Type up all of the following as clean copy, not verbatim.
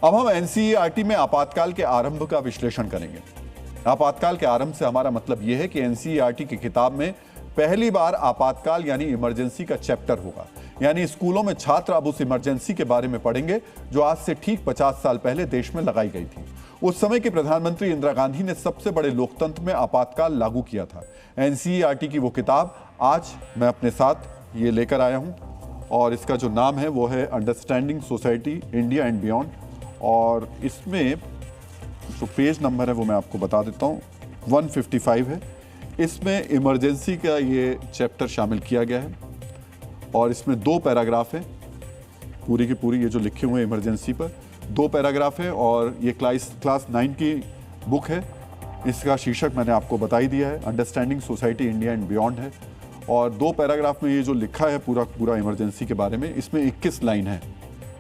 अब हम एनसीईआरटी में आपातकाल के आरंभ का विश्लेषण करेंगे। आपातकाल के आरंभ से हमारा मतलब यह है कि एनसीईआरटी की किताब में पहली बार आपातकाल यानी इमरजेंसी का चैप्टर होगा। यानी स्कूलों में छात्र अब उस इमरजेंसी के बारे में पढ़ेंगे जो आज से ठीक 50 साल पहले देश में लगाई गई थी। उस समय की प्रधानमंत्री इंदिरा गांधी ने सबसे बड़े लोकतंत्र में आपातकाल लागू किया था। एनसीईआरटी की वो किताब आज मैं अपने साथ ये लेकर आया हूं और इसका जो नाम है वो है understanding society India and beyond. और इसमें जो पेज नंबर है वो मैं आपको बता देता हूँ, 155 है। इसमें इमरजेंसी का ये चैप्टर शामिल किया गया है और इसमें 2 पैराग्राफ हैं। पूरी की पूरी ये जो लिखे हुए हैं इमरजेंसी पर 2 पैराग्राफ है और ये क्लास 9 की बुक है। इसका शीर्षक मैंने आपको बता ही दिया है, understanding society India and beyond है। और 2 पैराग्राफ में ये जो लिखा है पूरा इमरजेंसी के बारे में, इसमें 21 लाइन है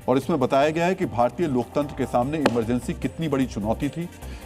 और इसमें बताया गया है कि भारतीय लोकतंत्र के सामने इमरजेंसी कितनी बड़ी चुनौती थी।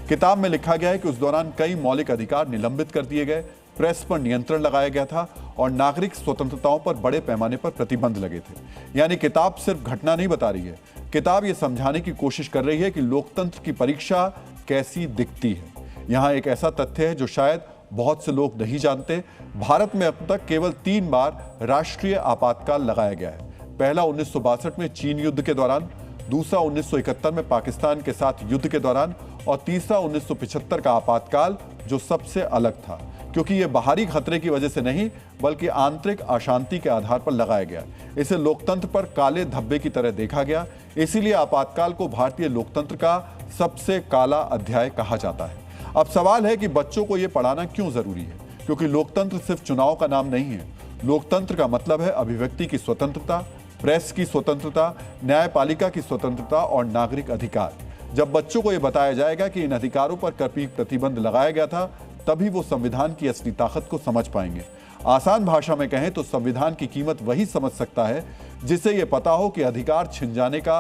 किताब में लिखा गया है कि उस दौरान कई मौलिक अधिकार निलंबित कर दिए गए, प्रेस पर नियंत्रण लगाया गया था और नागरिक स्वतंत्रताओं पर बड़े पैमाने पर प्रतिबंध लगे थे। यानी किताब सिर्फ घटना नहीं बता रही है, किताब ये समझाने की कोशिश कर रही है कि लोकतंत्र की परीक्षा कैसी दिखती है। यहाँ एक ऐसा तथ्य है जो शायद बहुत से लोग नहीं जानते। भारत में अब तक केवल 3 बार राष्ट्रीय आपातकाल लगाया गया है। पहला 1962 में चीन युद्ध के दौरान, दूसरा 1971 में पाकिस्तान के साथ युद्ध के दौरान और तीसरा 1975 का आपातकाल जो सबसे अलग था क्योंकि यह बाहरी खतरे की वजह से नहीं बल्कि आंतरिक अशांति के आधार पर लगाया गया। इसे लोकतंत्र पर काले धब्बे की तरह देखा गया, इसीलिए आपातकाल को भारतीय लोकतंत्र का सबसे काला अध्याय कहा जाता है। अब सवाल है कि बच्चों को यह पढ़ाना क्यों जरूरी है, क्योंकि लोकतंत्र सिर्फ चुनाव का नाम नहीं है। लोकतंत्र का मतलब है अभिव्यक्ति की स्वतंत्रता, प्रेस की स्वतंत्रता, न्यायपालिका की स्वतंत्रता और नागरिक अधिकार। जब बच्चों को यह बताया जाएगा कि इन अधिकारों पर कभी प्रतिबंध लगाया गया था, तभी वो संविधान की असली ताकत को समझ पाएंगे। आसान भाषा में कहें तो संविधान की कीमत वही समझ सकता है जिसे यह पता हो कि अधिकार छिन जाने का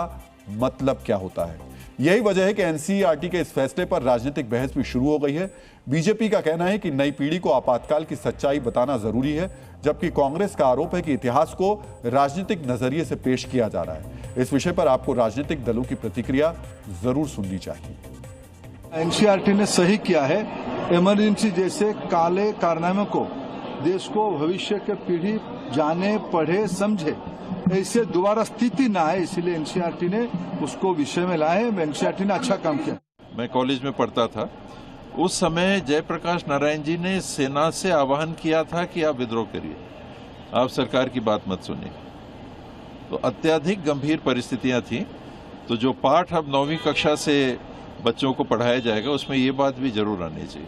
मतलब क्या होता है। यही वजह है कि एनसीईआरटी के इस फैसले पर राजनीतिक बहस भी शुरू हो गई है। बीजेपी का कहना है कि नई पीढ़ी को आपातकाल की सच्चाई बताना जरूरी है, जबकि कांग्रेस का आरोप है कि इतिहास को राजनीतिक नजरिए से पेश किया जा रहा है। इस विषय पर आपको राजनीतिक दलों की प्रतिक्रिया जरूर सुननी चाहिए। एनसीईआरटी ने सही किया है। इमरजेंसी जैसे काले कारनामे को देश को भविष्य के पीढ़ी जाने, पढ़े, समझे, ऐसे दोबारा स्थिति ना है, इसलिए एनसीईआरटी ने उसको विषय में लाए। एनसीईआरटी ने अच्छा काम किया। मैं कॉलेज में पढ़ता था, उस समय जयप्रकाश नारायण जी ने सेना से आह्वान किया था कि आप विद्रोह करिए, आप सरकार की बात मत सुनिए। तो अत्यधिक गंभीर परिस्थितियां थी। तो जो पाठ अब 9वीं कक्षा से बच्चों को पढ़ाया जाएगा उसमें ये बात भी जरूर आनी चाहिए।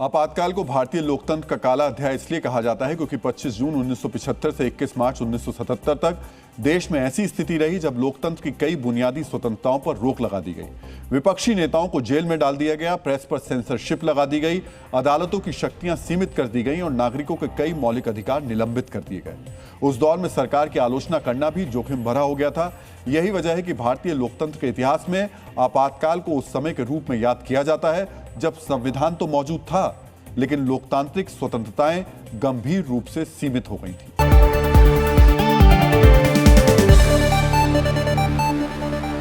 आपातकाल को भारतीय लोकतंत्र का काला अध्याय इसलिए कहा जाता है क्योंकि 25 जून 1975 से 21 मार्च 1977 तक देश में ऐसी स्थिति रही जब लोकतंत्र की कई बुनियादी स्वतंत्रताओं पर रोक लगा दी गई। विपक्षी नेताओं को जेल में डाल दिया गया, प्रेस पर सेंसरशिप लगा दी गई, अदालतों की शक्तियां सीमित कर दी गई और नागरिकों के कई मौलिक अधिकार निलंबित कर दिए गए। उस दौर में सरकार की आलोचना करना भी जोखिम भरा हो गया था। यही वजह है कि भारतीय लोकतंत्र के इतिहास में आपातकाल को उस समय के रूप में याद किया जाता है जब संविधान तो मौजूद था लेकिन लोकतांत्रिक स्वतंत्रताएं गंभीर रूप से सीमित हो गई थी।